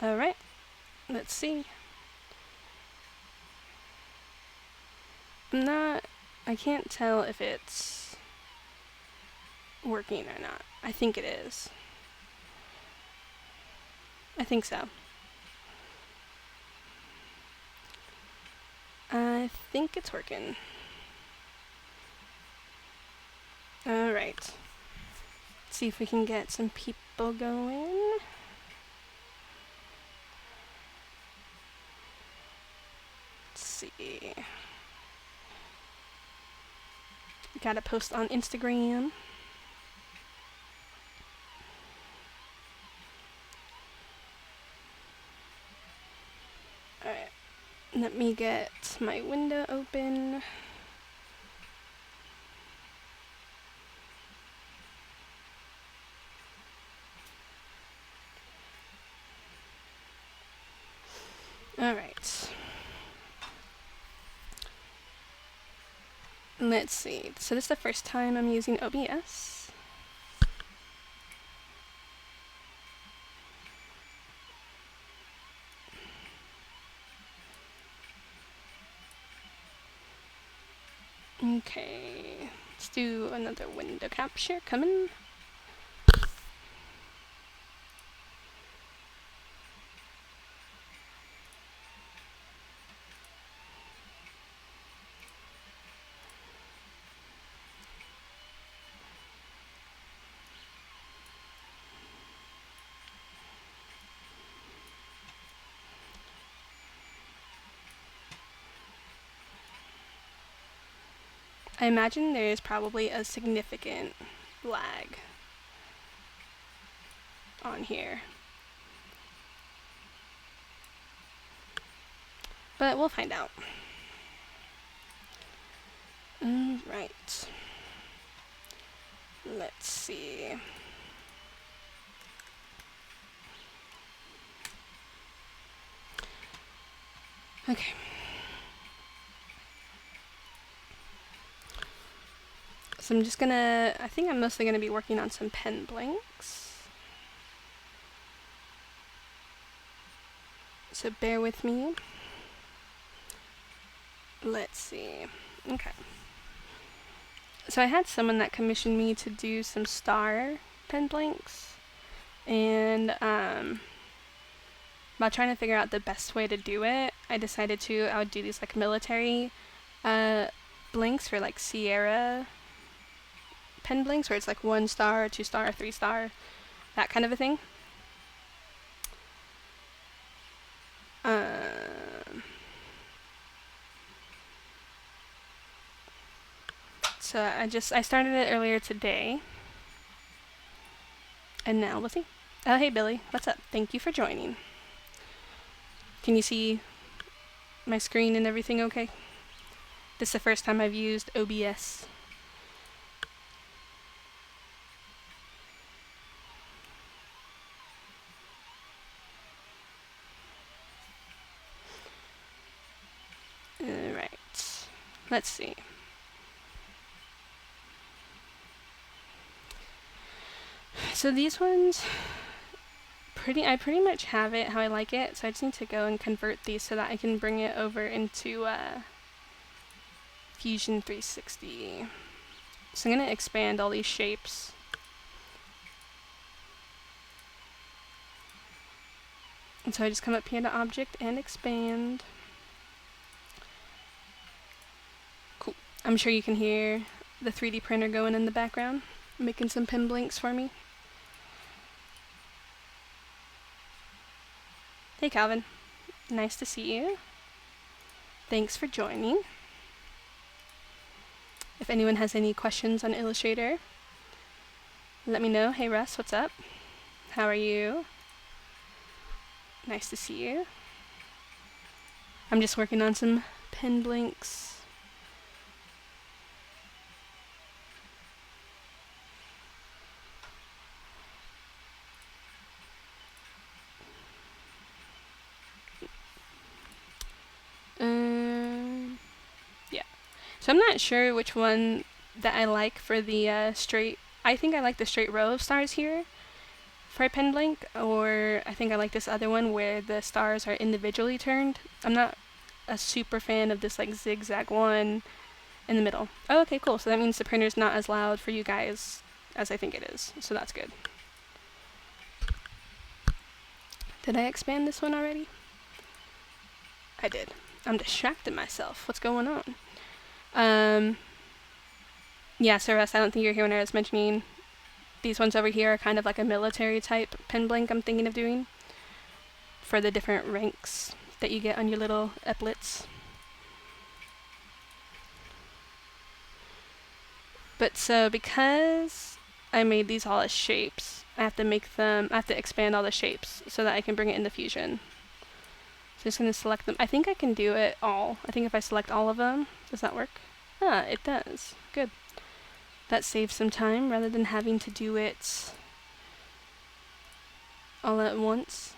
Alright, let's see. I can't tell if it's working or not. I think it is. I think so. I think it's working. Alright. Let's see if we can get some people going. Let's see. Gotta post on Instagram. Alright. Let me get my window open. Alright. Let's see. So this is the first time I'm using OBS. Okay. Let's do another window capture coming. I imagine there is probably a significant lag on here. But we'll find out. Right. Let's see. Okay. So I'm just gonna, I think I'm mostly gonna be working on some pen blanks. So bear with me. Let's see. Okay. So I had someone that commissioned me to do some star pen blanks. And while trying to figure out the best way to do it, I decided I would do these like military blanks for like Sierra pen blanks, where it's like 1 star, 2 star, 3 star, that kind of a thing. So I started it earlier today. And now we'll see. Oh, hey Billy, what's up? Thank you for joining. Can you see my screen and everything okay? This is the first time I've used OBS. Alright. Let's see. So these ones, I pretty much have it how I like it, so I just need to go and convert these so that I can bring it over into Fusion 360. So I'm going to expand all these shapes. And so I just come up here to Object and Expand. Cool. I'm sure you can hear the 3D printer going in the background, making some pen blanks for me. Hey Calvin, nice to see you. Thanks for joining. If anyone has any questions on Illustrator, let me know. Hey Russ, what's up? How are you? Nice to see you. I'm just working on some pen blanks. Yeah. So I'm not sure which one that I like for the straight. I think I like the straight row of stars here. for a pen blank, or I think I like this other one where the stars are individually turned. I'm not a super fan of this like zigzag one in the middle. Oh, okay, cool. So that means the printer's not as loud for you guys as I think it is. So that's good. Did I expand this one already? I did. I'm distracting myself. What's going on? Yeah, so Russ, I don't think you're here when I was mentioning these ones over here are kind of like a military type pen blank I'm thinking of doing for the different ranks that you get on your little epaulets. But so because I made these all as shapes, I have to expand all the shapes so that I can bring it into Fusion. So I'm just going to select them. I think I can do it all. I think if I select all of them, does that work? Ah, it does. Good. That saves some time rather than having to do it all at once.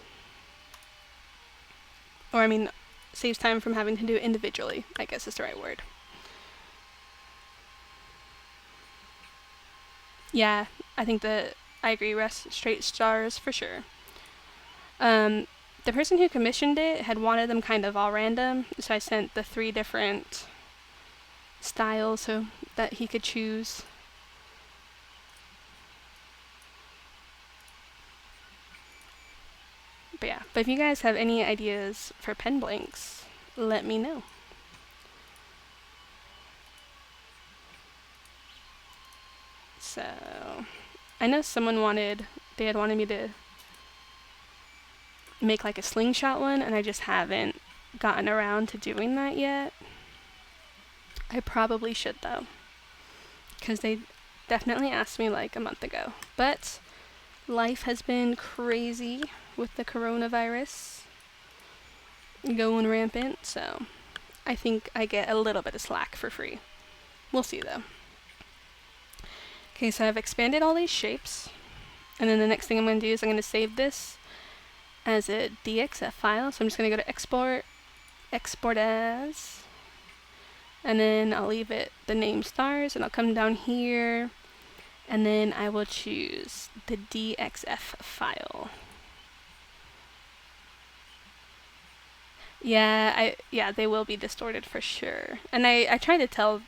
Or I mean, saves time from having to do it individually, I guess is the right word. Yeah, I think that I agree, Russ. Straight stars for sure. The person who commissioned it had wanted them kind of all random, so I sent the 3 different styles so that he could choose. But yeah, but if you guys have any ideas for pen blanks, let me know. So, I know someone they had wanted me to make like a slingshot one, and I just haven't gotten around to doing that yet. I probably should though, because they definitely asked me like a month ago. But life has been crazy with the coronavirus going rampant, so I think I get a little bit of slack for free. We'll see though. Okay, so I've expanded all these shapes, and then the next thing I'm going to do is I'm going to save this as a DXF file. So I'm just going to go to export, export as, and then I'll leave it the name stars, and I'll come down here, and then I will choose the DXF file. Yeah, they will be distorted for sure. And I try to tell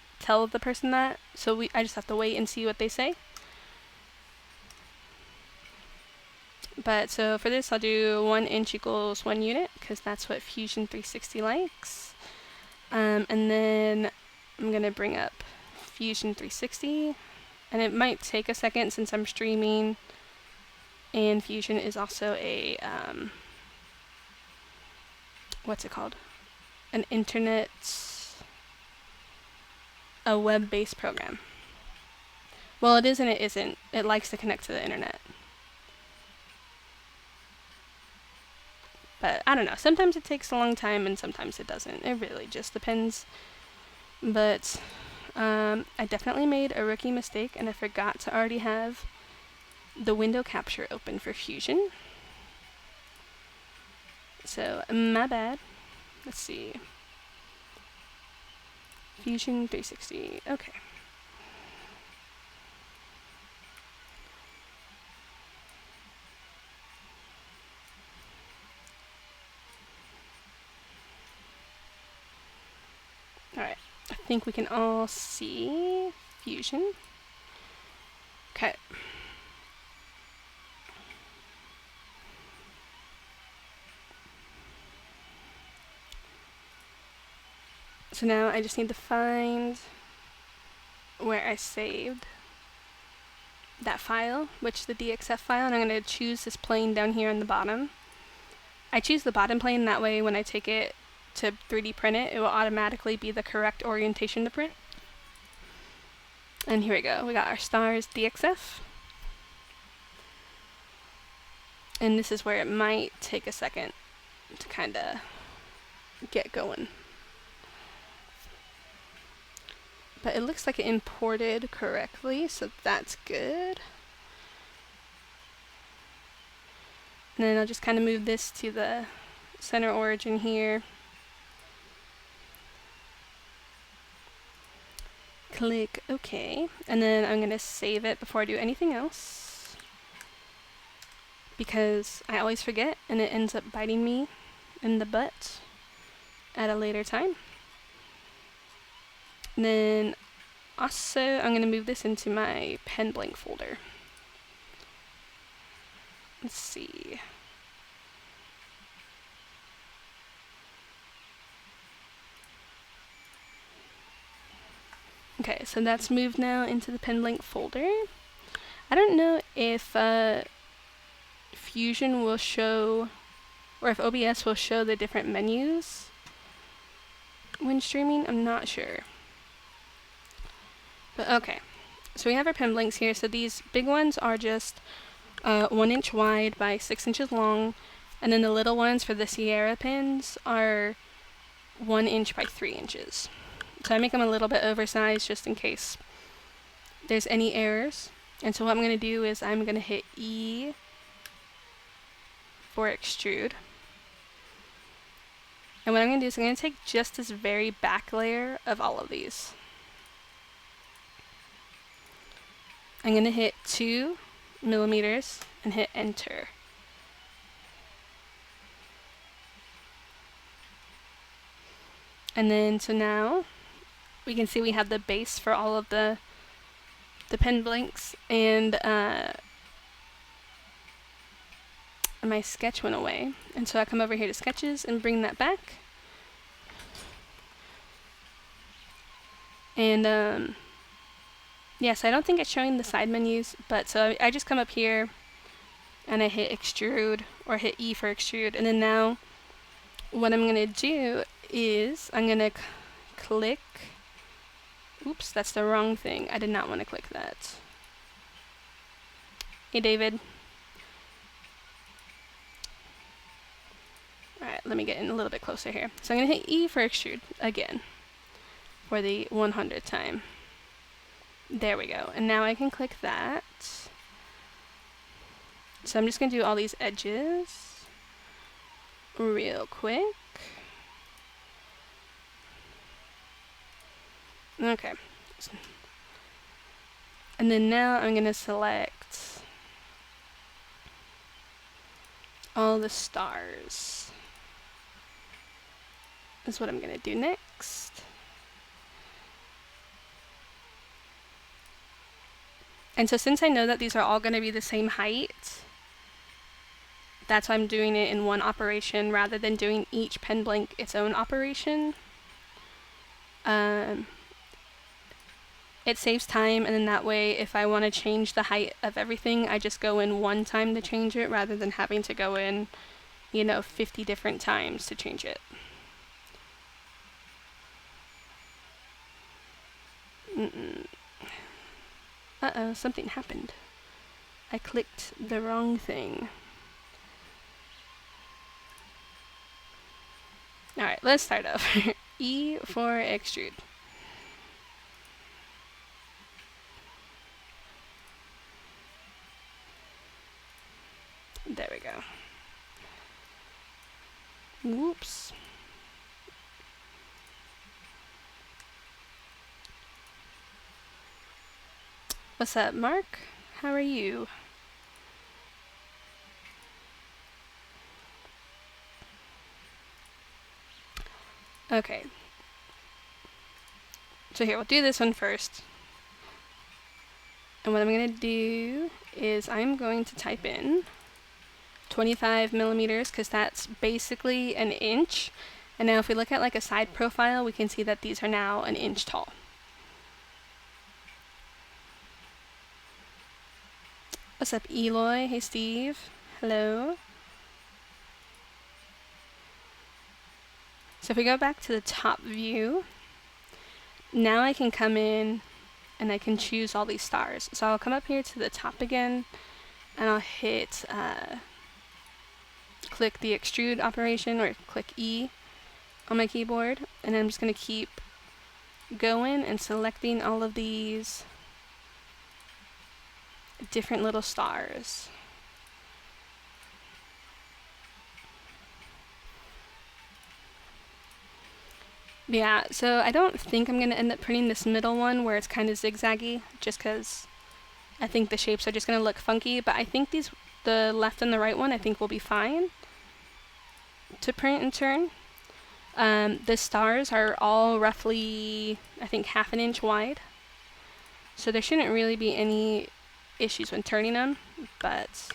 the person that, so I just have to wait and see what they say. But so for this, I'll do 1 inch equals 1 unit, because that's what Fusion 360 likes. And then I'm going to bring up Fusion 360, and it might take a second since I'm streaming, and Fusion is also a, what's it called? A web-based program. Well, it is and it isn't. It likes to connect to the internet. But I don't know. Sometimes it takes a long time and sometimes it doesn't. It really just depends. But I definitely made a rookie mistake, and I forgot to already have the window capture open for Fusion. So, my bad. Let's see. Fusion 360. Okay. Alright. I think we can all see Fusion. Okay. So now I just need to find where I saved that file, which is the DXF file, and I'm going to choose this plane down here on the bottom. I choose the bottom plane, that way when I take it to 3D print it, it will automatically be the correct orientation to print. And here we go, we got our stars DXF. And this is where it might take a second to kind of get going. But it looks like it imported correctly, so that's good. And then I'll just kind of move this to the center origin here. Click OK. And then I'm going to save it before I do anything else. because I always forget and it ends up biting me in the butt at a later time. And then also I'm going to move this into my pen blank folder. Let's see. Okay, so that's moved now into the pen blank folder. I don't know if Fusion will show, or if OBS will show the different menus when streaming. I'm not sure. But okay, so we have our pen blanks here. So these big ones are just 1 inch wide by 6 inches long, and then the little ones for the Sierra pens are 1 inch by 3 inches. So I make them a little bit oversized just in case there's any errors. And so what I'm going to do is I'm going to hit E for extrude. And what I'm going to do is I'm going to take just this very back layer of all of these. I'm going to hit 2 millimeters and hit enter. And then so now we can see we have the base for all of the pen blanks, and my sketch went away. And so I come over here to sketches and bring that back. And yes, I don't think it's showing the side menus, but so I just come up here and I hit extrude, or hit E for extrude, and then now what I'm going to do is I'm going to click. Oops, that's the wrong thing. I did not want to click that. Hey, David. Alright, let me get in a little bit closer here. So I'm going to hit E for extrude again for the 100th time. There we go. And now I can click that. So I'm just going to do all these edges real quick. Okay. And then now I'm going to select all the stars. That's what I'm going to do next. And so since I know that these are all going to be the same height, that's why I'm doing it in one operation rather than doing each pen blank its own operation. It saves time, and then that way if I want to change the height of everything, I just go in one time to change it rather than having to go in, 50 different times to change it. Uh-oh, something happened. I clicked the wrong thing. Alright, let's start over. E for extrude. There we go. Whoops. What's up, Mark? How are you? Okay. So here, we'll do this one first. And what I'm going to do is I'm going to type in 25 millimeters, because that's basically an inch. And now if we look at like a side profile, we can see that these are now an inch tall. What's up, Eloy? Hey, Steve. Hello. So if we go back to the top view, now I can come in and I can choose all these stars. So I'll come up here to the top again, and I'll hit click the extrude operation, or click E on my keyboard, and then I'm just going to keep going and selecting all of these different little stars. Yeah, so I don't think I'm going to end up printing this middle one where it's kind of zigzaggy, just because I think the shapes are just going to look funky, but I think these the left and the right one I think will be fine to print and turn. The stars are all roughly, I think, 1/2 inch wide. So there shouldn't really be any issues when turning them, but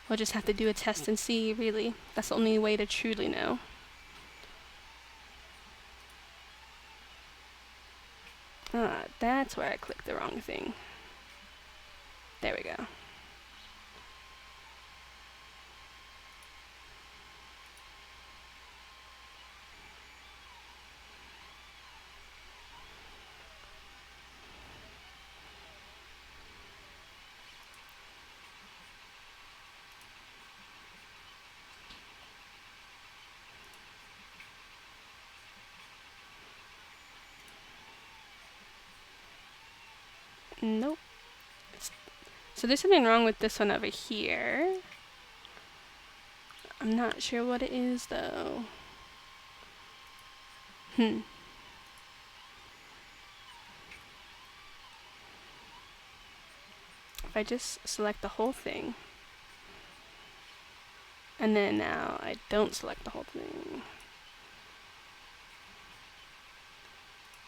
we'll just have to do a test and see, really. That's the only way to truly know. That's where I clicked the wrong thing. There we go. Nope. So there's something wrong with this one over here. I'm not sure what it is, though. If I just select the whole thing, and then now I don't select the whole thing.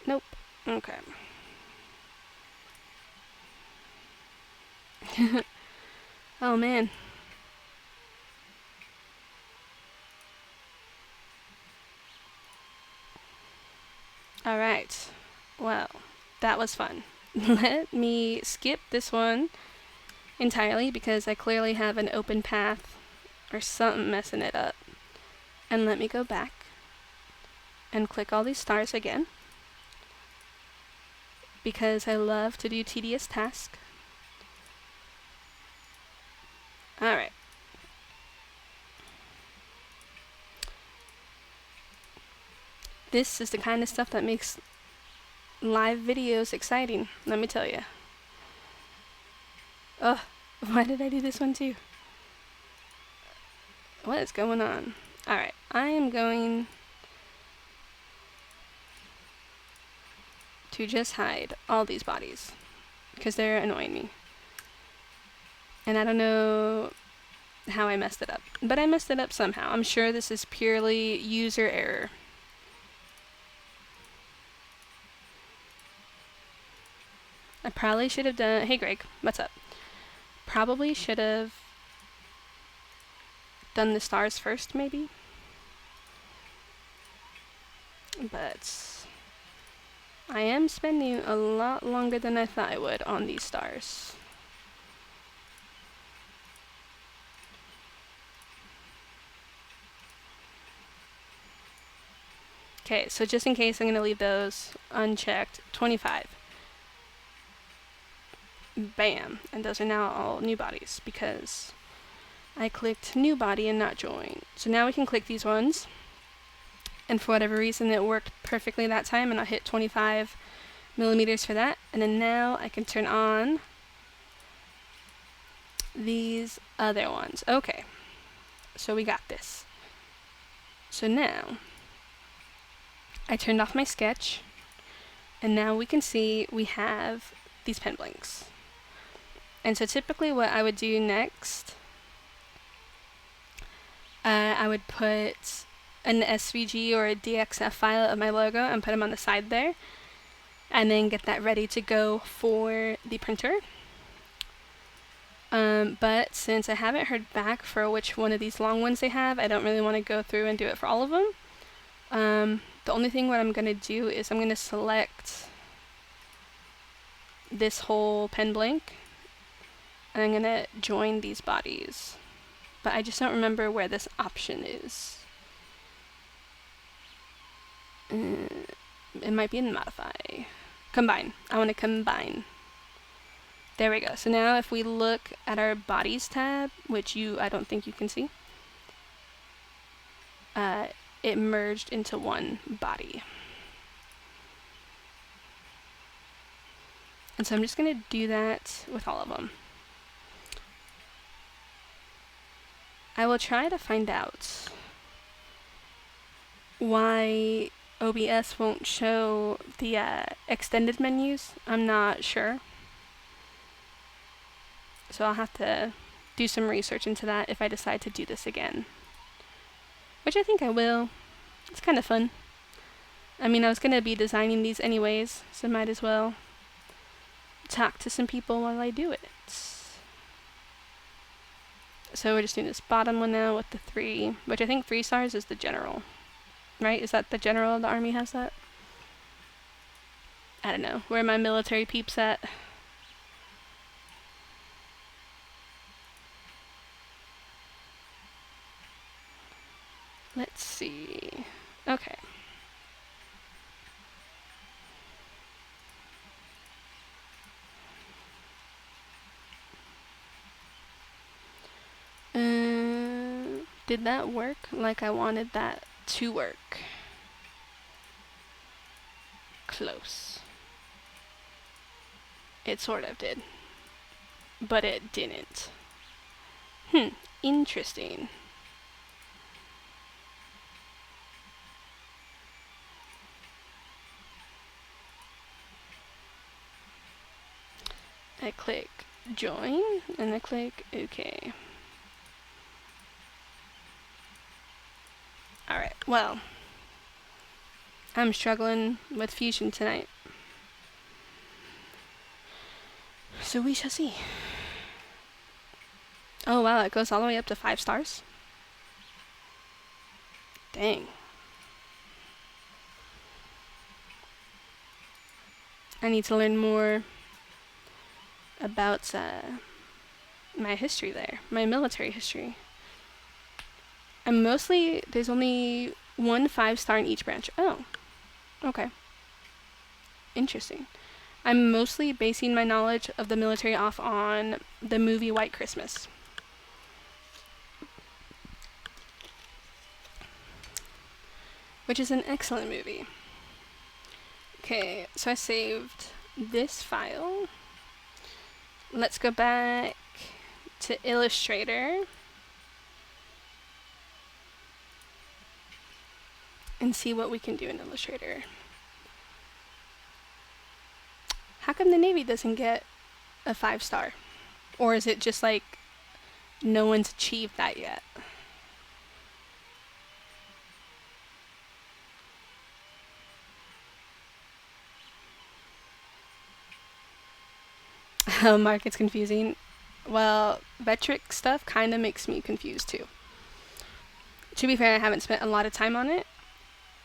Nope. Okay. Oh man. Alright. Well, that was fun. Let me skip this one entirely because I clearly have an open path or something messing it up. And let me go back and click all these stars again because I love to do tedious tasks. Alright. This is the kind of stuff that makes live videos exciting, let me tell you. Ugh, why did I do this one too? What is going on? Alright, I am going to just hide all these bodies because they're annoying me. And I don't know how I messed it up, but I messed it up somehow. I'm sure this is purely user error. I probably should have done... Hey Greg, what's up? Probably should have done the stars first, maybe? But I am spending a lot longer than I thought I would on these stars. Okay, so just in case, I'm going to leave those unchecked. 25. Bam. And those are now all new bodies because I clicked new body and not join. So now we can click these ones. And for whatever reason, it worked perfectly that time, and I hit 25 millimeters for that. And then now I can turn on these other ones. Okay. So we got this. So now I turned off my sketch, and now we can see we have these pen blanks. And so typically what I would do next, I would put an SVG or a DXF file of my logo and put them on the side there, and then get that ready to go for the printer. But since I haven't heard back for which one of these long ones they have, I don't really want to go through and do it for all of them. The only thing what I'm going to do is I'm going to select this whole pen blank, and I'm going to join these bodies. But I just don't remember where this option is. It might be in modify. Combine. I want to combine. There we go. So now if we look at our bodies tab, which I don't think you can see, it merged into one body. And so I'm just going to do that with all of them. I will try to find out why OBS won't show the extended menus. I'm not sure. So I'll have to do some research into that if I decide to do this again. Which I think I will. It's kind of fun. I mean, I was going to be designing these anyways, so might as well talk to some people while I do it. So we're just doing this bottom one now with the 3, which I think 3 stars is the general. Right? Is that the general of the army has that? I don't know. Where are my military peeps at? Let's see. Okay. Did that work like I wanted that to work? Close. It sort of did. But it didn't. Interesting. I click join, and I click OK. Alright, well, I'm struggling with Fusion tonight. So we shall see. Oh wow, it goes all the way up to 5 stars? Dang. I need to learn more about my history there, my military history. I'm mostly, there's only 1 5-star in each branch. Oh, okay. Interesting. I'm mostly basing my knowledge of the military off on the movie White Christmas. Which is an excellent movie. Okay, so I saved this file. Let's go back to Illustrator and see what we can do in Illustrator. How come the Navy doesn't get a 5-star? Or is it just like no one's achieved that yet? Oh, market's confusing. Well, metric stuff kind of makes me confused too. To be fair, I haven't spent a lot of time on it,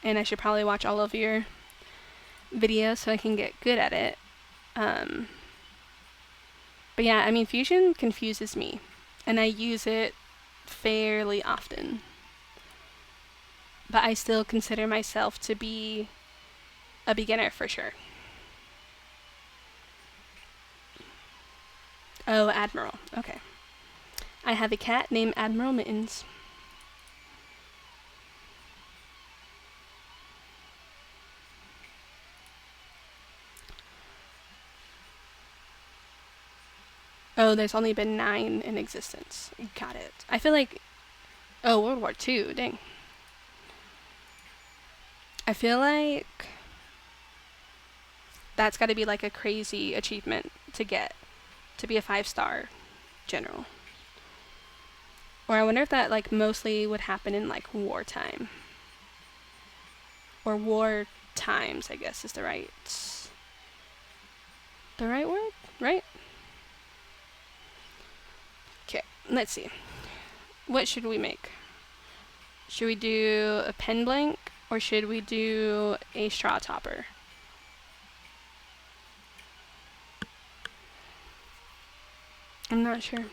and I should probably watch all of your videos so I can get good at it. But yeah, I mean, Fusion confuses me, and I use it fairly often. But I still consider myself to be a beginner for sure. Oh, Admiral. Okay. I have a cat named Admiral Mittens. Oh, there's only been 9 in existence. Got it. I feel like... Oh, World War II. Dang. I feel like... that's gotta be like a crazy achievement to get. To be a 5-star general. Or I wonder if that like mostly would happen in like wartime. Or war times, I guess is the right word? Right? Okay, let's see. What should we make? Should we do a pen blank or should we do a straw topper? I'm not sure.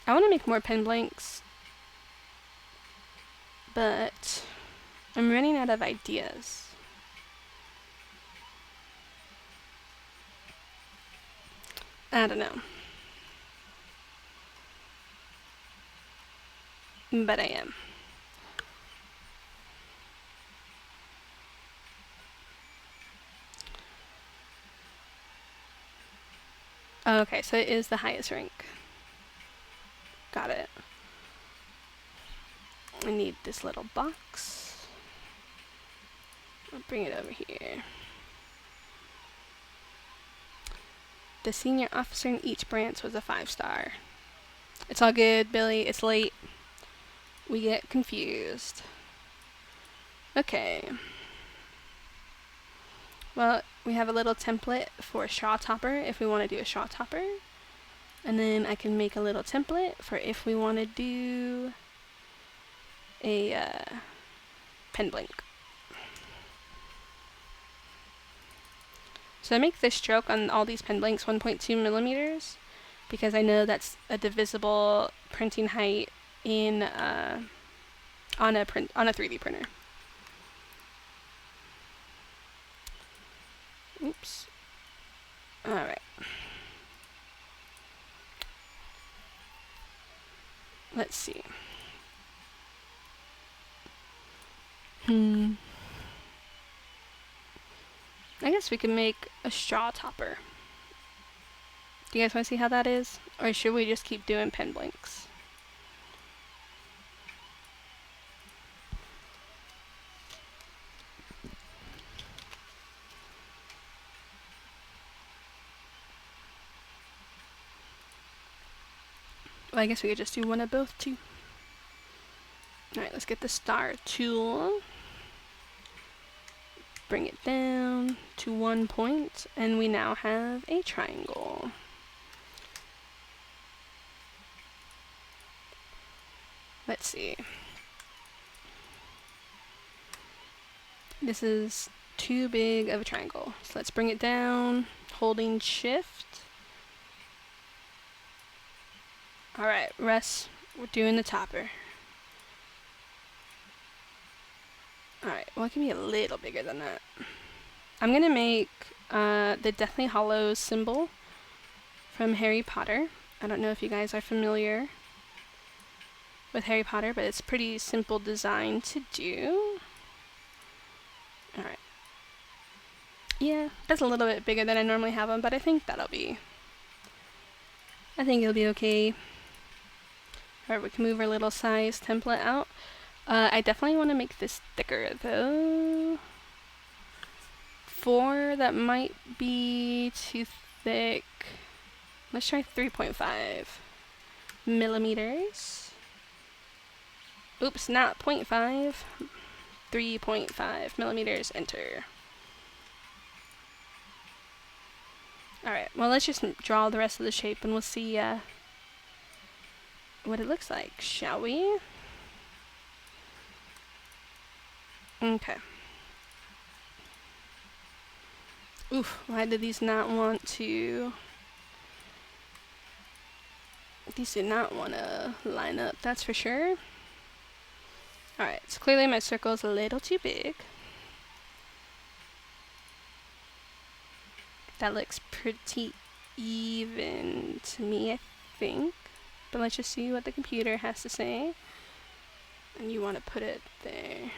I want to make more pen blanks, but I'm running out of ideas. I don't know. But I am. Oh, okay, so it is the highest rank. Got it. I need this little box. I'll bring it over here. The senior officer in each branch was a 5-star. It's all good, Billy. It's late. We get confused. Okay. Well, we have a little template for a straw topper if we want to do a straw topper. And then I can make a little template for if we want to do a pen blank. So I make the stroke on all these pen blanks 1.2 millimeters because I know that's a divisible printing height in on a 3D printer. Oops. All right. Let's see. I guess we can make a straw topper. Do you guys want to see how that is? Or should we just keep doing pen blanks? Well, I guess we could just do one of both too. Alright, let's get the star tool. Bring it down to 1 point, and we now have a triangle. Let's see. This is too big of a triangle. So let's bring it down, holding shift. Alright, Russ, we're doing the topper. Alright, well, it can be a little bigger than that. I'm gonna make the Deathly Hallows symbol from Harry Potter. I don't know if you guys are familiar with Harry Potter, but it's pretty simple design to do. Alright. Yeah, that's a little bit bigger than I normally have them, but I think it'll be okay. Alright, we can move our little size template out. I definitely want to make this thicker though. 4, that might be too thick. Let's try 3.5 millimeters. Oops, not 0.5. 3.5 millimeters, enter. Alright, well, let's just draw the rest of the shape and we'll see what it looks like, shall we? Okay. Oof, why did these not want to... These did not want to line up, that's for sure. Alright, so clearly my circle is a little too big. That looks pretty even to me, I think. But let's just see what the computer has to say. And you want to put it there.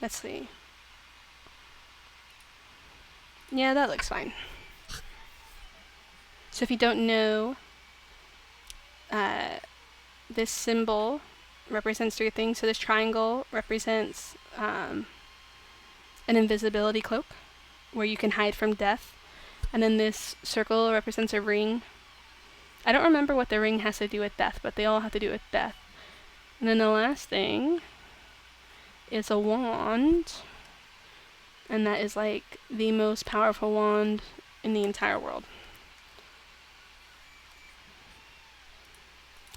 Let's see. Yeah, that looks fine. So if you don't know, this symbol represents 3 things. So this triangle represents an invisibility cloak, where you can hide from death. And then this circle represents a ring. I don't remember what the ring has to do with death, but they all have to do with death. And then the last thing is a wand, and that is like the most powerful wand in the entire world.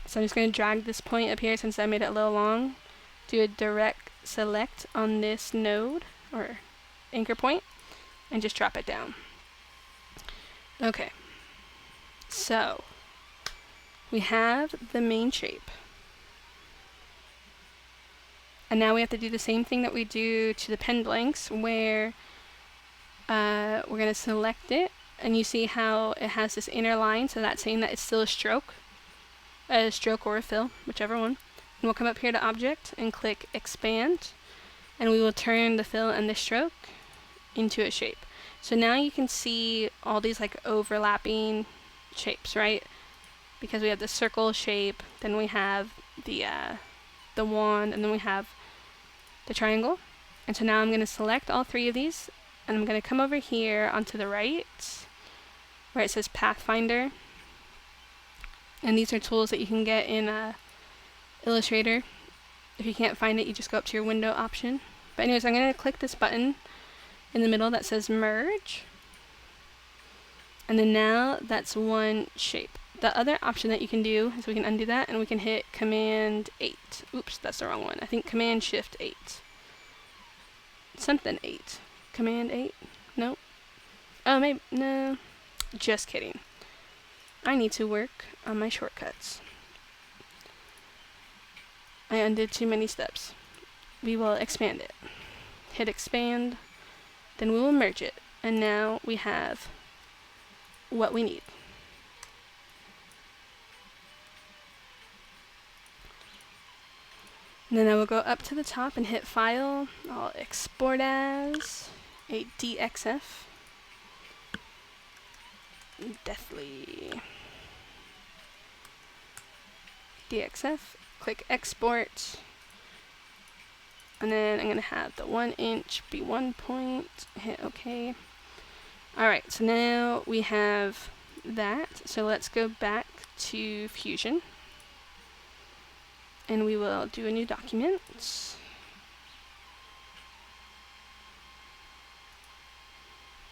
So I'm just going to drag this point up here since I made it a little long, do a direct select on this node or anchor point, and just drop it down. Okay, so we have the main shape. And now we have to do the same thing that we do to the pen blanks, where we're going to select it, and you see how it has this inner line, so that's saying that it's still a stroke or a fill, whichever one. And we'll come up here to Object and click Expand, and we will turn the fill and the stroke into a shape. So now you can see all these like overlapping shapes, right? Because we have the circle shape, then we have the wand, and then we have the triangle. And so now I'm going to select all 3 of these and I'm going to come over here onto the right where it says Pathfinder. And these are tools that you can get in Illustrator. If you can't find it, you just go up to your window option. But anyways, I'm going to click this button in the middle that says merge. And then now that's one shape. The other option that you can do is we can undo that and we can hit Command 8. Oops, that's the wrong one. I think Command Shift 8. Something 8. Command 8? Nope. Oh, maybe, no. Just kidding. I need to work on my shortcuts. I undid too many steps. We will expand it. Hit expand, then we will merge it. And now we have what we need. And then I will go up to the top and hit File. I'll export as a DXF. Deathly. DXF. Click Export. And then I'm going to have the 1 inch be 1 point. Hit OK. Alright, so now we have that. So let's go back to Fusion. And we will do a new document.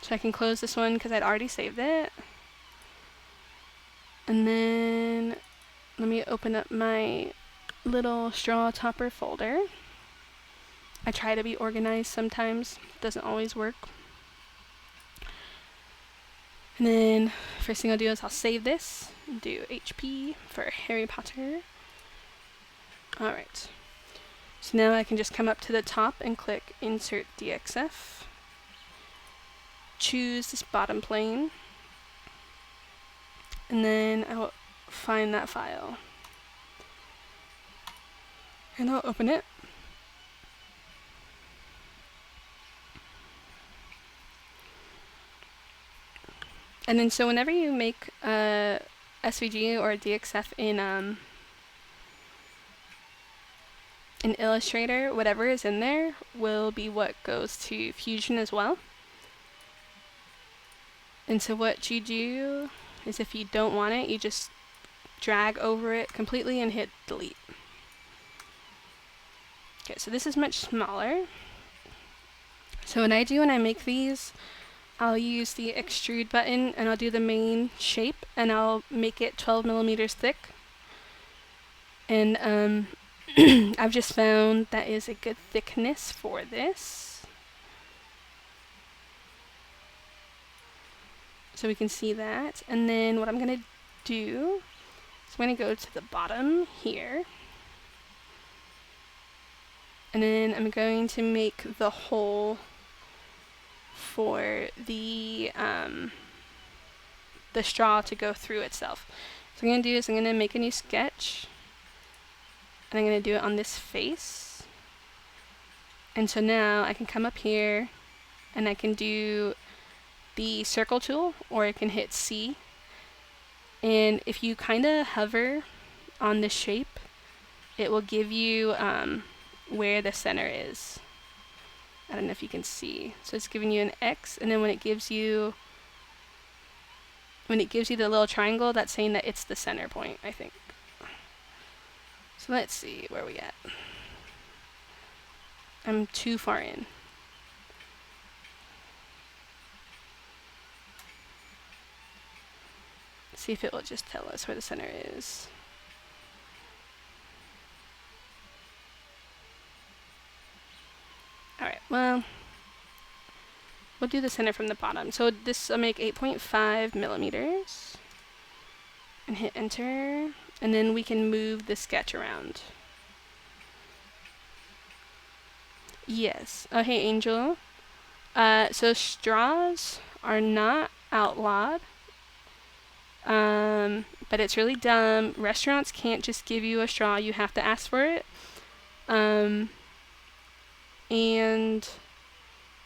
So I can close this one because I'd already saved it. And then let me open up my little straw topper folder. I try to be organized sometimes. It doesn't always work. And then first thing I'll do is I'll save this. Do HP for Harry Potter. Alright, so now I can just come up to the top and click Insert DXF. Choose this bottom plane. And then I will find that file. And I'll open it. And then so whenever you make a SVG or a DXF in Illustrator, whatever is in there will be what goes to Fusion as well. And so what you do is if you don't want it, you just drag over it completely and hit delete. Okay, so this is much smaller. So what I do when I make these, I'll use the extrude button and I'll do the main shape and I'll make it 12 millimeters thick. And I've just found that is a good thickness for this. So we can see that. And then what I'm going to do is I'm going to go to the bottom here. And then I'm going to make the hole for the straw to go through itself. So what I'm going to do is I'm going to make a new sketch. And I'm going to do it on this face. And so now I can come up here and I can do the circle tool, or I can hit C. And if you kind of hover on this shape, it will give you where the center is. I don't know if you can see. So it's giving you an X, and then when it gives you the little triangle, that's saying that it's the center point, I think. So let's see where we at. I'm too far in. See if it will just tell us where the center is. Alright, well, we'll do the center from the bottom. So this will make 8.5 millimeters. And hit enter. And then we can move the sketch around. Yes. Oh, hey, Angel. So straws are not outlawed. But it's really dumb. Restaurants can't just give you a straw. You have to ask for it. And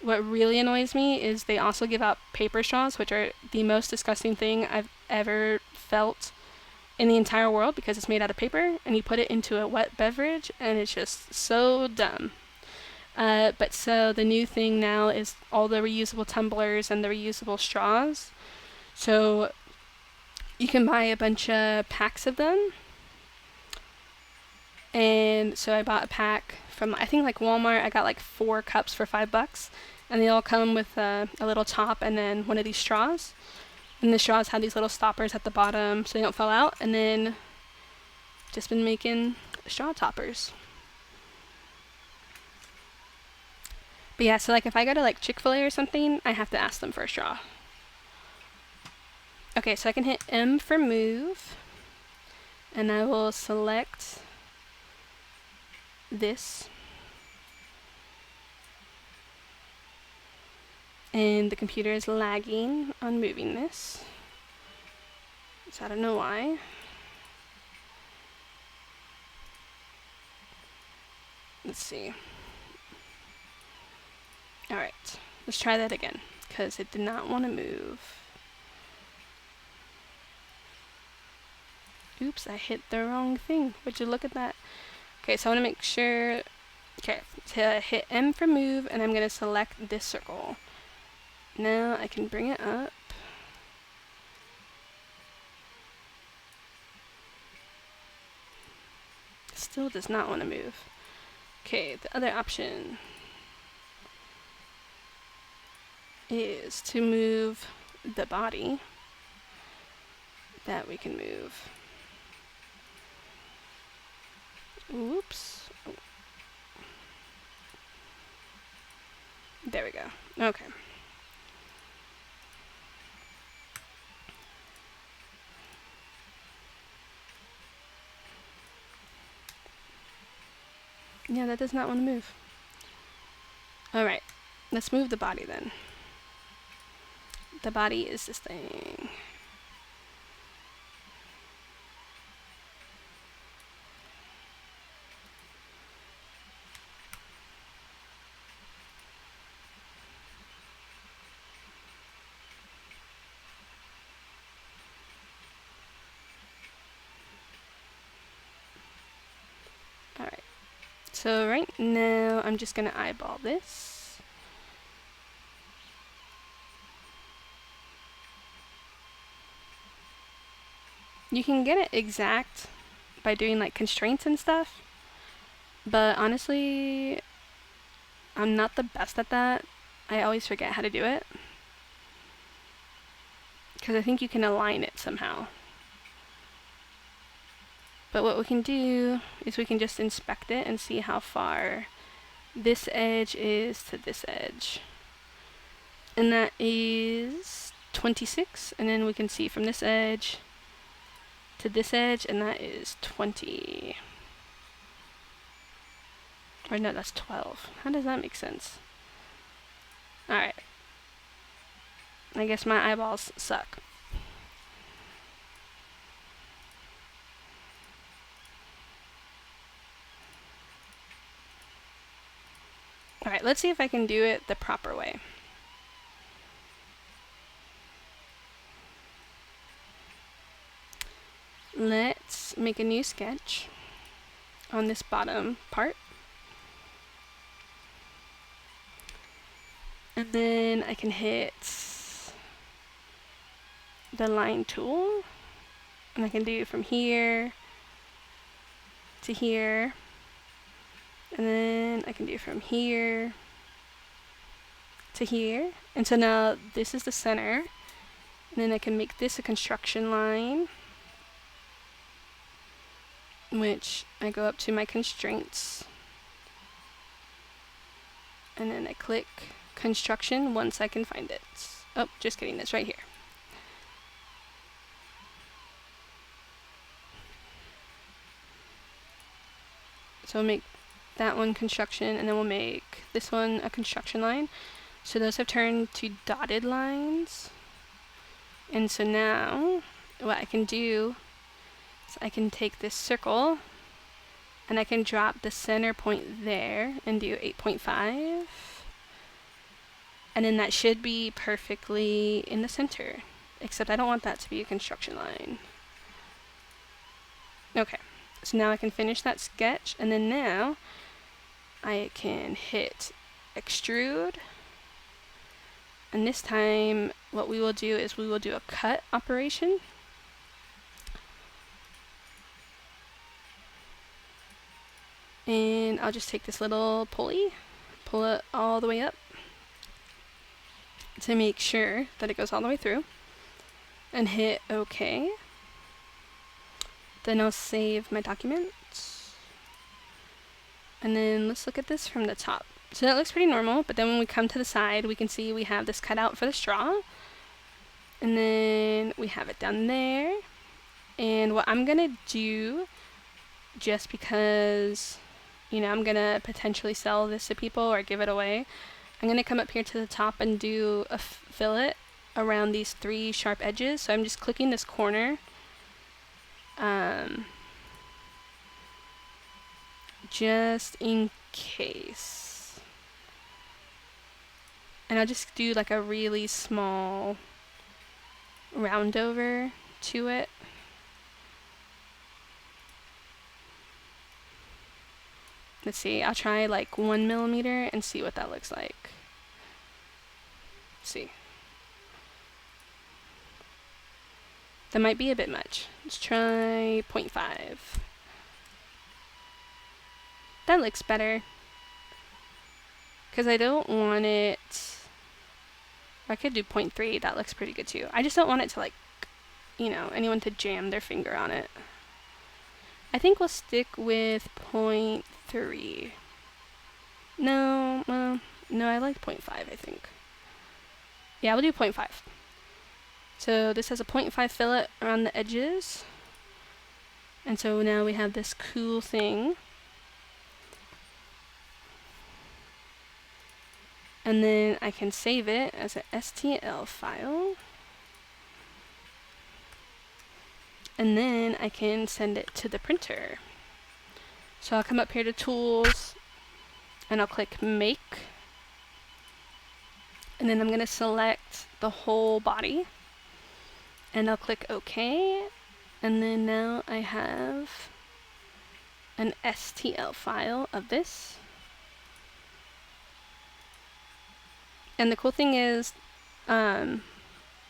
what really annoys me is they also give out paper straws, which are the most disgusting thing I've ever felt in the entire world, because it's made out of paper and you put it into a wet beverage and it's just so dumb. But so the new thing now is all the reusable tumblers and the reusable straws. So you can buy a bunch of packs of them. And so I bought a pack from, I think, like Walmart. I got like 4 cups for $5. And they all come with a little top and then one of these straws. And the straws have these little stoppers at the bottom so they don't fall out. And then just been making straw toppers. But yeah, so like if I go to like Chick-fil-A or something, I have to ask them for a straw. Okay, so I can hit M for move. And I will select this. And the computer is lagging on moving this. So I don't know why. Let's see. Alright, let's try that again, because it did not want to move. Oops, I hit the wrong thing. Would you look at that? Okay, so I want to make sure. Okay, to hit M for move, and I'm going to select this circle. Now I can bring it up. Still does not want to move. Okay, the other option is to move the body. That we can move. Oops. Oh. There we go. Okay. Yeah, that does not want to move. Alright, let's move the body then. The body is this thing. Alright, so right now I'm just going to eyeball this. You can get it exact by doing like constraints and stuff, but honestly, I'm not the best at that. I always forget how to do it, because I think you can align it somehow. But what we can do is we can just inspect it and see how far this edge is to this edge. And that is 26, and then we can see from this edge to this edge, and that is 20. Or no, that's 12. How does that make sense? Alright. I guess my eyeballs suck. Alright, let's see if I can do it the proper way. Let's make a new sketch on this bottom part. And then I can hit the line tool, and I can do from here to here, and then I can do from here to here. And so now this is the center, and then I can make this a construction line, which I go up to my constraints, and then I click construction once I can find it. Oh, just kidding, it's right here. So we'll make that one construction, and then we'll make this one a construction line. So those have turned to dotted lines. And so now what I can do is I can take this circle and I can drop the center point there and do 8.5. And then that should be perfectly in the center, except I don't want that to be a construction line. Okay, so now I can finish that sketch, and then now I can hit extrude. And this time, what we will do is we will do a cut operation. And I'll just take this little pulley, pull it all the way up to make sure that it goes all the way through, and hit OK. Then I'll save my document. And then let's look at this from the top. So that looks pretty normal, but then when we come to the side, we can see we have this cutout for the straw. And then we have it down there. And what I'm gonna do, just because, you know, I'm gonna potentially sell this to people or give it away, I'm gonna come up here to the top and do a fillet around these 3 sharp edges. So I'm just clicking this corner. Just in case. And I'll just do like a really small round over to it. Let's see, I'll try like 1 millimeter and see what that looks like. Let's see. That might be a bit much. Let's try 0.5. That looks better. Because I don't want it... I could do 0.3, that looks pretty good too. I just don't want it to, like, you know, anyone to jam their finger on it. I think we'll stick with 0.3. No, no, I like 0.5, I think. Yeah, we'll do 0.5. So this has a 0.5 fillet around the edges. And so now we have this cool thing. And then I can save it as an STL file. And then I can send it to the printer. So I'll come up here to Tools, and I'll click Make. And then I'm going to select the whole body. And I'll click OK. And then now I have an STL file of this. And the cool thing is, it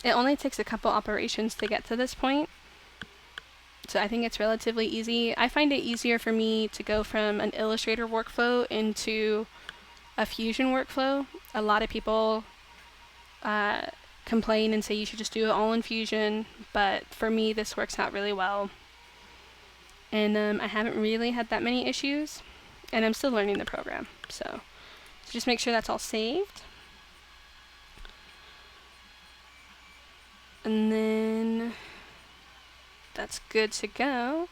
only takes a couple operations to get to this point. So I think it's relatively easy. I find it easier for me to go from an Illustrator workflow into a Fusion workflow. A lot of people complain and say you should just do it all in Fusion, but for me this works out really well. And I haven't really had that many issues, and I'm still learning the program. So just make sure that's all saved. And then that's good to go.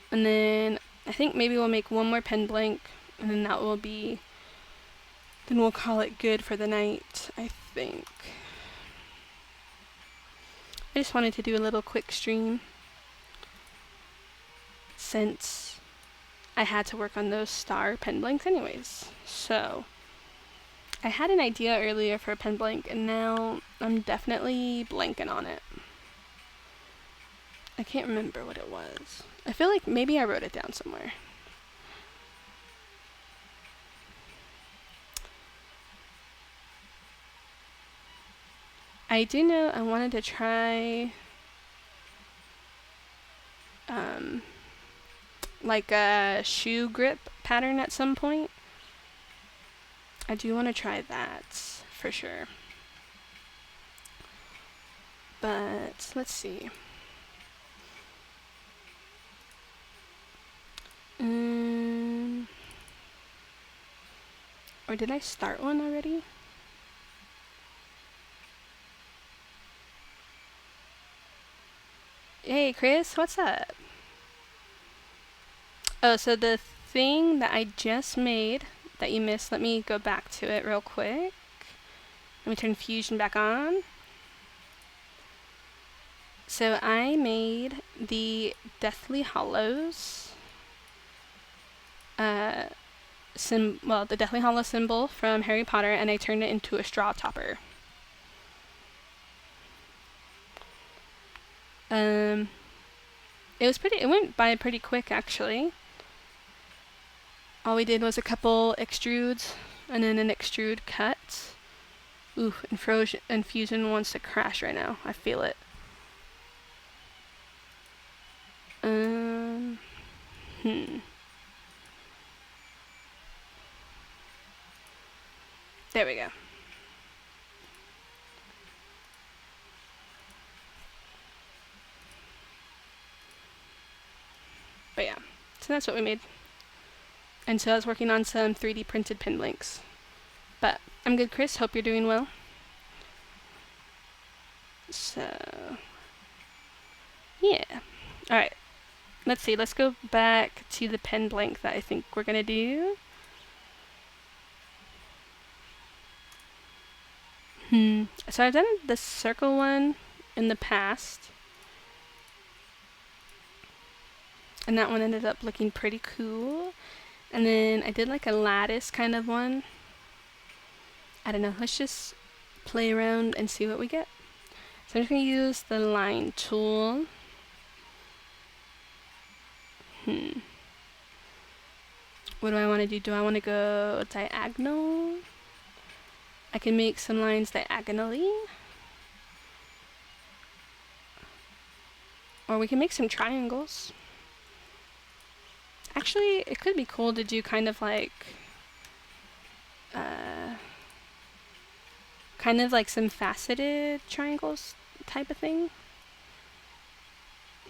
And then I think maybe we'll make one more pen blank, and then that will be, then we'll call it good for the night, I think. I just wanted to do a little quick stream since I had to work on those star pen blanks anyways. So I had an idea earlier for a pen blank, and now I'm definitely blanking on it. I can't remember what it was. I feel like maybe I wrote it down somewhere. I do know I wanted to try like a shoe grip pattern at some point. I do want to try that for sure. But let's see. Or did I start one already? Hey Chris, what's up? Oh, so the thing that I just made that you missed, let me go back to it real quick. Let me turn Fusion back on. So I made the Deathly Hallows the Deathly Hallows symbol from Harry Potter, and I turned it into a straw topper. It went by pretty quick actually. All we did was a couple extrudes and then an extrude cut. Ooh, Infusion wants to crash right now. I feel it. There we go. But yeah, so that's what we made. And so I was working on some 3D printed pin links. But I'm good, Chris. Hope you're doing well. So, yeah. Alright. Let's see. Let's go back to the pen blank that I think we're going to do. So I've done the circle one in the past. And that one ended up looking pretty cool. And then I did like a lattice kind of one. I don't know. Let's just play around and see what we get. So I'm just going to use the line tool. What do I want to do? Do I want to go diagonal? I can make some lines diagonally. Or we can make some triangles. Actually, it could be cool to do kind of like some faceted triangles type of thing.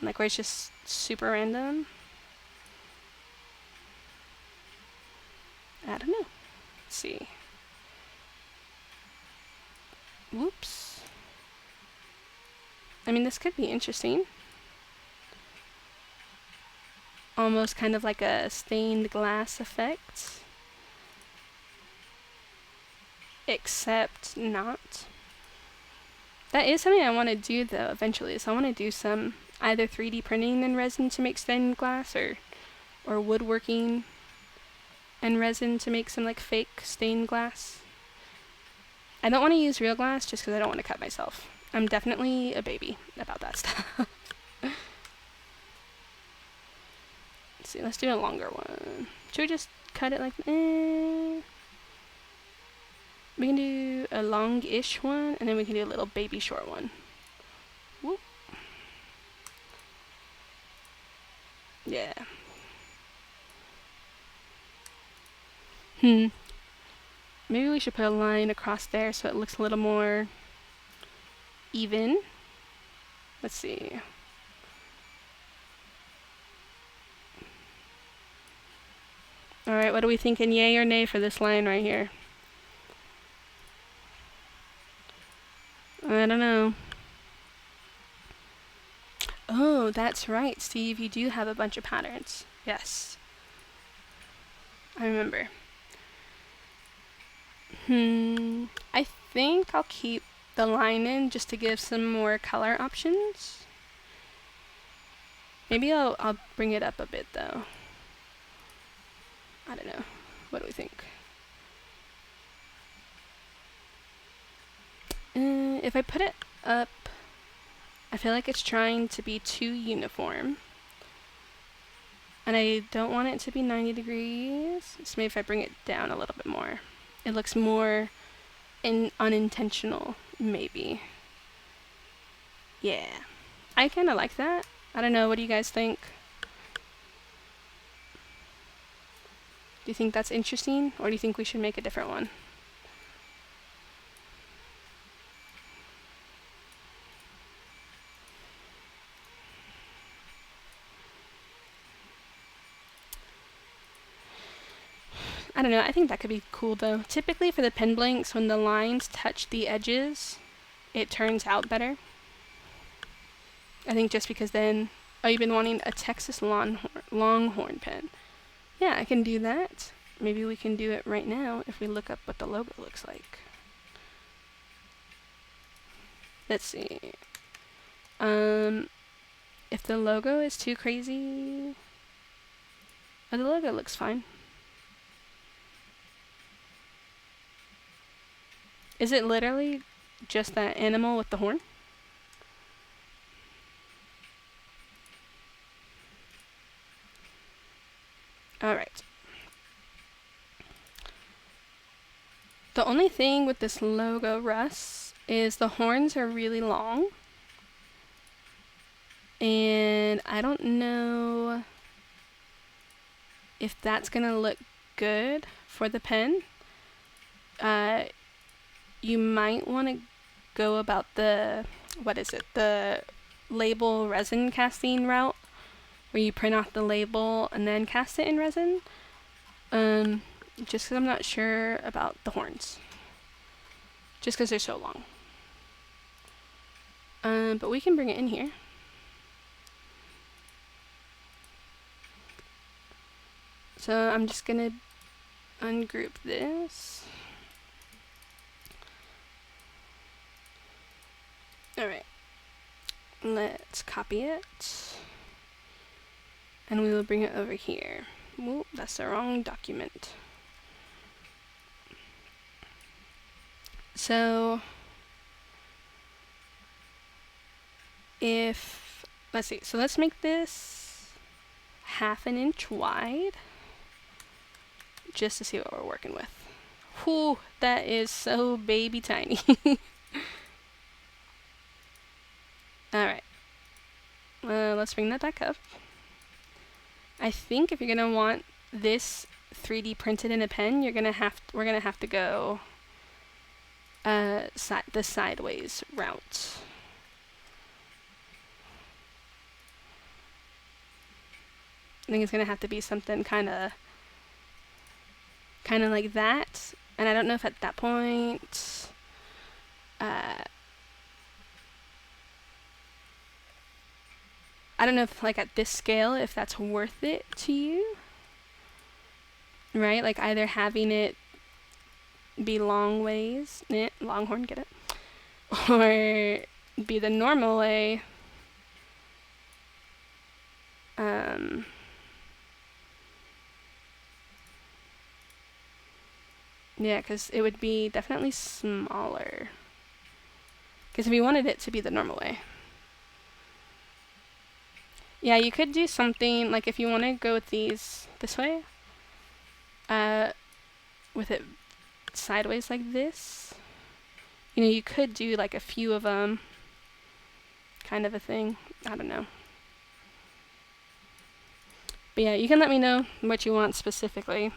Like where it's just super random. I don't know. Let's see. Whoops. I mean, this could be interesting. Almost kind of like a stained glass effect. Except not. That is something I want to do though eventually. So I want to do some either 3D printing and resin to make stained glass or woodworking and resin to make some like fake stained glass. I don't want to use real glass just because I don't want to cut myself. I'm definitely a baby about that stuff. Let's see, let's do a longer one. Should we just cut it like we can do a long-ish one, and then we can do a little baby short one. Whoop. Yeah. Maybe we should put a line across there so it looks a little more even. Let's see. Alright, what are we thinking? Yay or nay for this line right here? I don't know. Oh, that's right, Steve. You do have a bunch of patterns. Yes. I remember. I think I'll keep the line in just to give some more color options. Maybe I'll bring it up a bit though. I don't know. What do we think? If I put it up, I feel like it's trying to be too uniform. And I don't want it to be 90 degrees. So maybe if I bring it down a little bit more. It looks more unintentional, maybe. Yeah. I kind of like that. I don't know. What do you guys think? Do you think that's interesting? Or do you think we should make a different one? I don't know, I think that could be cool though. Typically for the pen blanks, when the lines touch the edges, it turns out better. I think just because then... Oh, you've been wanting a Texas Longhorn pen. Yeah, I can do that. Maybe we can do it right now if we look up what the logo looks like. Let's see. If the logo is too crazy... Oh, the logo looks fine. Is it literally just that animal with the horn? Alright. The only thing with this logo, Russ, is the horns are really long. And I don't know if that's gonna look good for the pen. You might want to go about the, the label resin casting route, where you print off the label and then cast it in resin. Just because I'm not sure about the horns. Just because they're so long. But we can bring it in here. So I'm just gonna ungroup this. Alright. Let's copy it. And we will bring it over here. Whoop, that's the wrong document. So let's see, so let's make this 1/2 inch wide, just to see what we're working with. Whew, that is so baby tiny. Alright, let's bring that back up. I think if you're gonna want this 3D printed in a pen, we're gonna have to go the sideways route. I think it's gonna have to be something kind of like that. And I don't know if at that point, I don't know if like at this scale, if that's worth it to you, right? Like either having it be long ways, longhorn, get it? Or be the normal way. Yeah, because it would be definitely smaller. Because if you wanted it to be the normal way. Yeah, you could do something, like if you want to go with these this way, with it sideways like this, you know, you could do like a few of them, kind of a thing. I don't know. But yeah, you can let me know what you want specifically.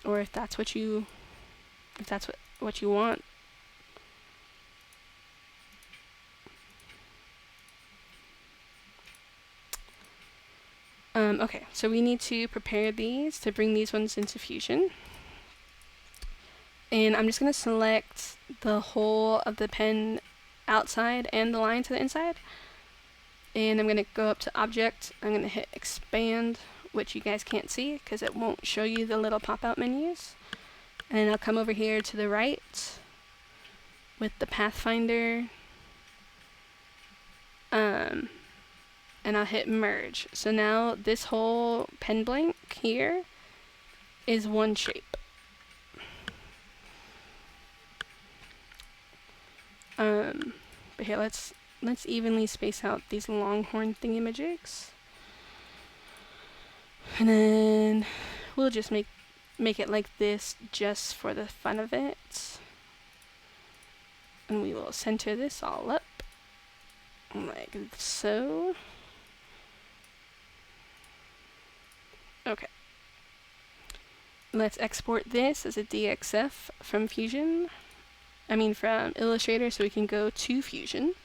Or if that's what you want. Okay, so we need to prepare these to bring these ones into Fusion. And I'm just going to select the whole of the pen outside and the line to the inside. And I'm going to go up to Object. I'm going to hit Expand, which you guys can't see because it won't show you the little pop-out menus. And I'll come over here to the right with the Pathfinder. And I'll hit Merge. So now this whole pen blank here is one shape. But here, let's evenly space out these longhorn thingamajigs. And then we'll just make it like this just for the fun of it. And we will center this all up like so. Okay. Let's export this as a DXF from Fusion. From Illustrator, so we can go to Fusion.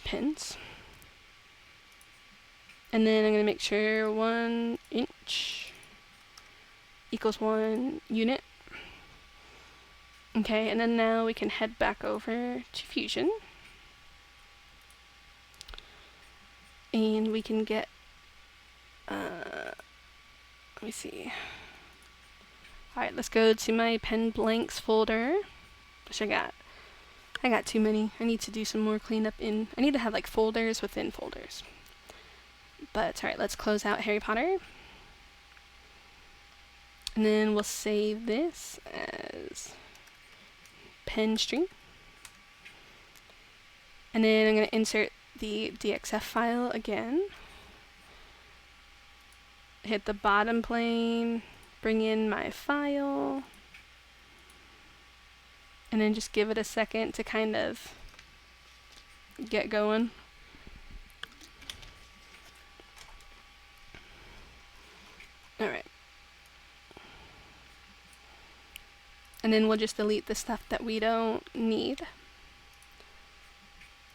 Pens. And then I'm going to make sure 1 inch equals 1 unit. Okay, and then now we can head back over to Fusion. And we can get, let me see. Alright, let's go to my pen blanks folder, which I got too many. I need to do some more cleanup I need to have like folders within folders. But alright, let's close out Harry Potter. And then we'll save this as pen stream. And then I'm going to insert the DXF file again. hit the bottom plane, bring in my file, and then just give it a second to kind of get going. Alright. And then we'll just delete the stuff that we don't need.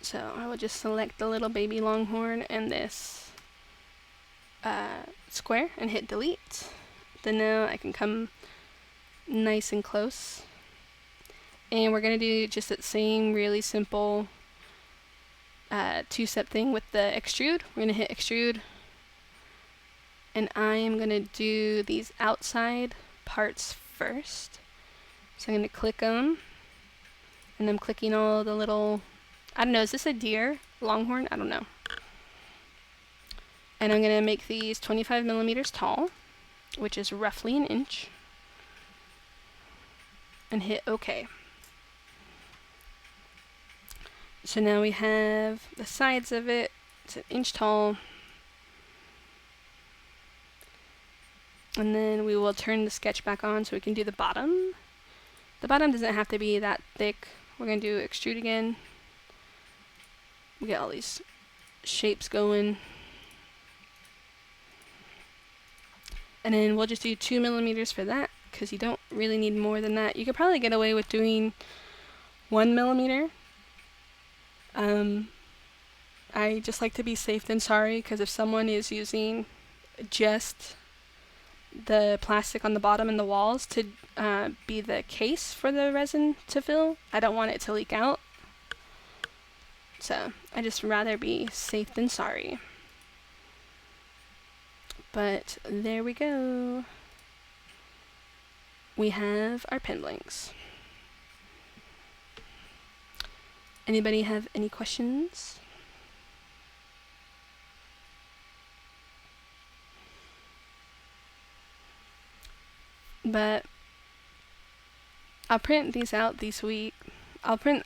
So I will just select the little baby longhorn and this square and hit delete. Then now I can come nice and close. And we're going to do just that same really simple two-step thing with the extrude. We're going to hit extrude. And I am going to do these outside parts first. So I'm going to click them. And I'm clicking all the little, I don't know, is this a deer? Longhorn? I don't know. And I'm going to make these 25 millimeters tall, which is roughly an inch. And hit OK. So now we have the sides of it. It's an inch tall. And then we will turn the sketch back on so we can do the bottom. The bottom doesn't have to be that thick. We're going to do extrude again. We get all these shapes going. And then we'll just do 2 millimeters for that, because you don't really need more than that. You could probably get away with doing 1 millimeter. I just like to be safe than sorry, because if someone is using just the plastic on the bottom and the walls to be the case for the resin to fill, I don't want it to leak out. So I just rather be safe than sorry. But there we go. We have our pen blanks. Anybody have any questions? But I'll print these out this week. I'll print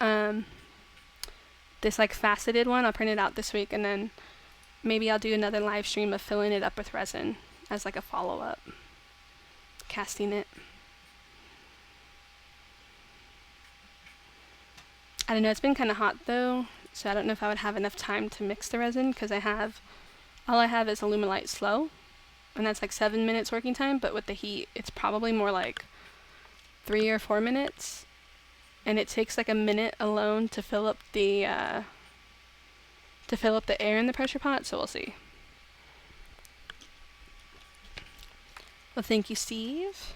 this like faceted one. I'll print it out this week, and then maybe I'll do another live stream of filling it up with resin as like a follow-up, casting it. I don't know, it's been kind of hot though, so I don't know if I would have enough time to mix the resin, because all I have is Illuminate Slow, and that's like 7 minutes working time, but with the heat, it's probably more like 3 or 4 minutes, and it takes like a minute alone to fill up the air in the pressure pot, so we'll see. Well, thank you, Steve.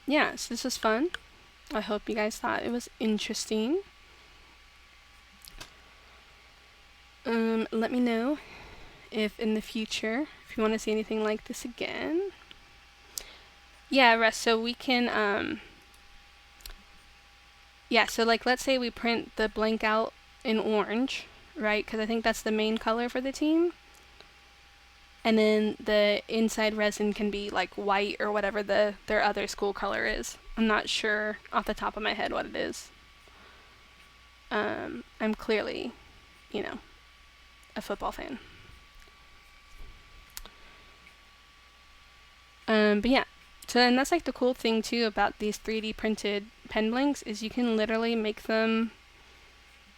Yeah, so this was fun. I hope you guys thought it was interesting. Let me know if in the future, if you want to see anything like this again. Yeah, Russ, so we can, yeah, so like let's say we print the blank out in orange, right? Because I think that's the main color for the team. And then the inside resin can be like white or whatever their other school color is. I'm not sure off the top of my head what it is. I'm clearly, you know, a football fan. But yeah, so and that's like the cool thing too about these 3D printed pen blanks is you can literally make them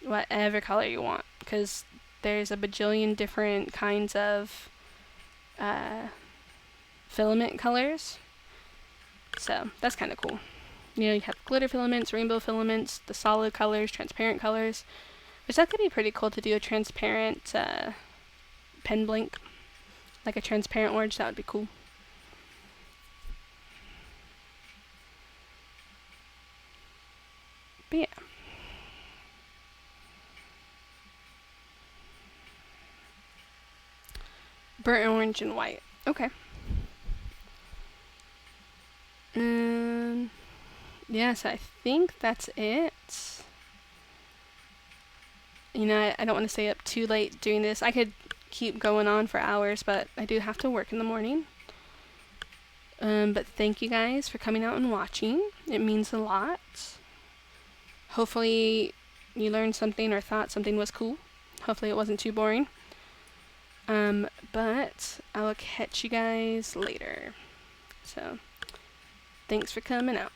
whatever color you want, because there's a bajillion different kinds of filament colors. So that's kind of cool. You know, you have glitter filaments, rainbow filaments, the solid colors, transparent colors. Which that could be pretty cool to do a transparent pen blank. Like a transparent orange, that would be cool. But yeah. Burnt orange and white. Okay. Yeah, so I think that's it. You know, I don't want to stay up too late doing this. I could keep going on for hours, but I do have to work in the morning. But thank you guys for coming out and watching. It means a lot. Hopefully you learned something or thought something was cool. Hopefully it wasn't too boring. But I will catch you guys later. So, thanks for coming out.